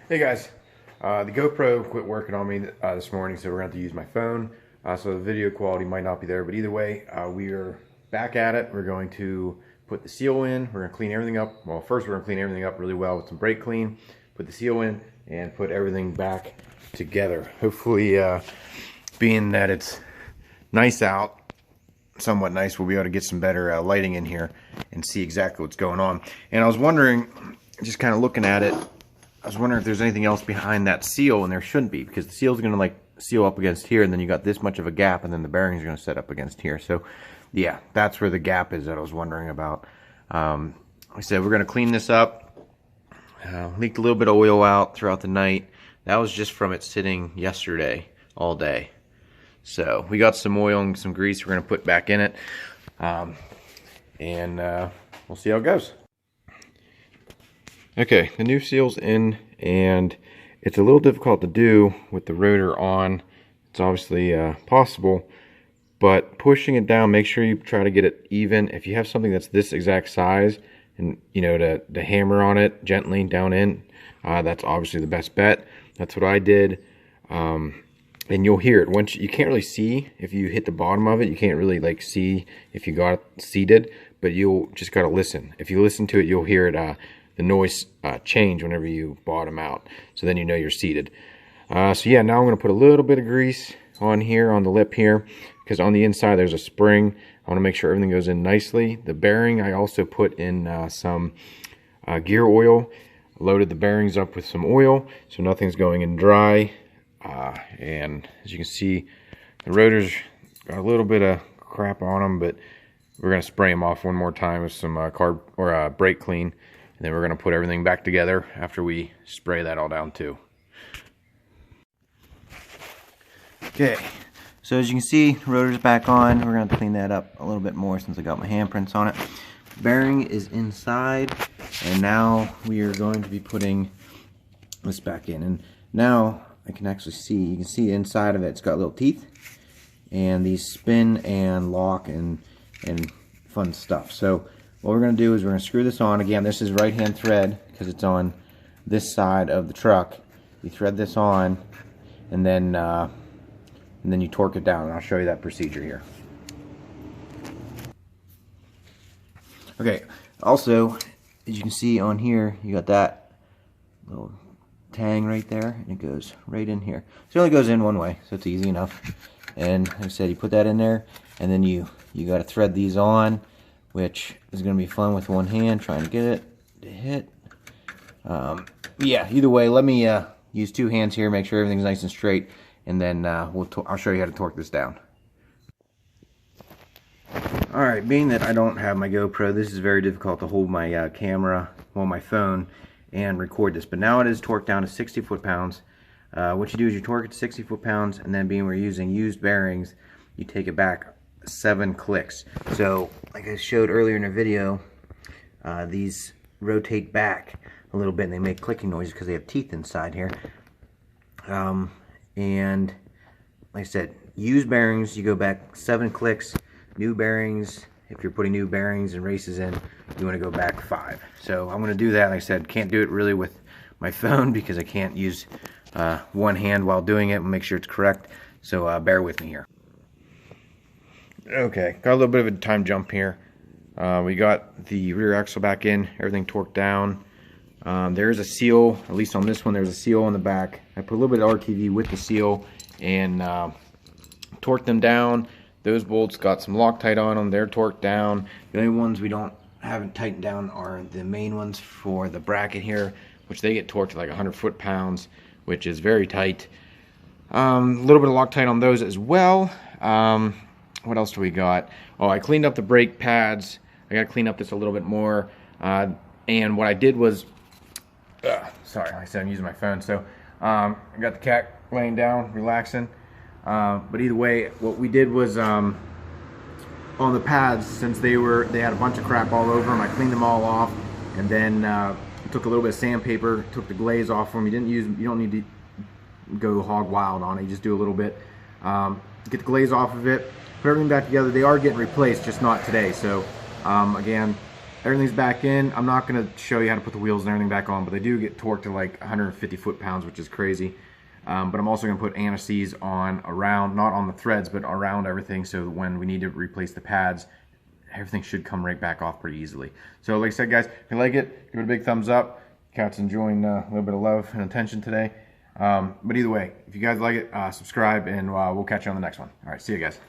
Hey guys, the GoPro quit working on me this morning, so we're going to have to use my phone. So the video quality might not be there, but either way, we are back at it. We're going to put the seal in. We're going to clean everything up. Well, first we're going to clean everything up really well with some brake clean, put the seal in, and put everything back together. Hopefully, being that it's nice out, somewhat nice, we'll be able to get some better lighting in here and see exactly what's going on. And I was wondering, just kind of looking at it, I was wondering if there's anything else behind that seal, and there shouldn't be, because the seal's going to like seal up against here, and then you got this much of a gap, and then the bearings are going to set up against here. So yeah, that's where the gap is that I was wondering about. Like I said, we're going to clean this up. Leaked a little bit of oil out throughout the night. That was just from it sitting yesterday all day. So we got some oil and some grease we're going to put back in it, and we'll see how it goes. Okay, the new seal's in, and it's a little difficult to do with the rotor on. It's obviously possible, but pushing it down, make sure you try to get it even. If you have something that's this exact size, and you know, to hammer on it gently down in, that's obviously the best bet. That's what I did, and you'll hear it. Once you can't really see if you hit the bottom of it, you can't really like see if you got it seated, but you'll just gotta listen. If you listen to it, you'll hear it. The noise change whenever you bottom out, so then you know you're seated. So yeah, now I'm going to put a little bit of grease on here, on the lip here, because on the inside there's a spring. I want to make sure everything goes in nicely. The bearing, I also put in some gear oil, loaded the bearings up with some oil, so nothing's going in dry. And as you can see, the rotors got a little bit of crap on them, but we're going to spray them off one more time with some brake clean. And then we're going to put everything back together after we spray that all down too. Okay, so as you can see, the rotor's back on. We're going to clean that up a little bit more since I got my handprints on it. Bearing is inside, and now we are going to be putting this back in. And now I can actually see, you can see inside of it, it's got little teeth, and these spin and lock and fun stuff. So what we're going to do is we're going to screw this on. Again, this is right hand thread because it's on this side of the truck. You thread this on, and then you torque it down, and I'll show you that procedure here. Okay, also, as you can see on here, you got that little tang right there, and it goes right in here. So it only goes in one way, so it's easy enough. And like I said, you put that in there, and then you got to thread these on, which is going to be fun with one hand, trying to get it to hit. Yeah, either way, let me use two hands here, make sure everything's nice and straight, and then I'll show you how to torque this down. Alright, being that I don't have my GoPro, this is very difficult to hold my camera, well, my phone, and record this. But now it is torqued down to 60 foot-pounds. What you do is you torque it to 60 foot-pounds, and then being we're using used bearings, you take it back 7 clicks. So like I showed earlier in the video, these rotate back a little bit and they make clicking noises because they have teeth inside here. And like I said, used bearings, you go back 7 clicks. New bearings, if you're putting new bearings and races in, you want to go back 5. So I'm going to do that. Like I said, can't do it really with my phone because I can't use one hand while doing it and make sure it's correct. So bear with me here. Okay, got a little bit of a time jump here. We got the rear axle back in, everything torqued down. There's a seal, at least on this one, there's a seal on the back. I put a little bit of RTV with the seal and torqued them down. Those bolts got some Loctite on them, they're torqued down. The only ones we haven't tightened down are the main ones for the bracket here, which they get torqued to like 100 foot-pounds, which is very tight. A little bit of Loctite on those as well. What else do we got? Oh, I cleaned up the brake pads. I got to clean up this a little bit more. And what I did was, sorry, like I said, I'm using my phone. So I got the cat laying down, relaxing. But either way, what we did was on the pads, since they had a bunch of crap all over them, I cleaned them all off, and then took a little bit of sandpaper, took the glaze off them. You don't need to go hog wild on it. You just do a little bit. Get the glaze off of it. Put everything back together. They are getting replaced, just not today. So again, Everything's back in. I'm not going to show you how to put the wheels and everything back on, but they do get torqued to like 150 foot-pounds, which is crazy. But I'm also going to put anti-seize on around, not on the threads, but around everything, so that when we need to replace the pads, everything should come right back off pretty easily. So like I said, guys, if you like it, give it a big thumbs up. Cat's enjoying a little bit of love and attention today. But either way, if you guys like it, subscribe, and we'll catch you on the next one. All right, see you guys.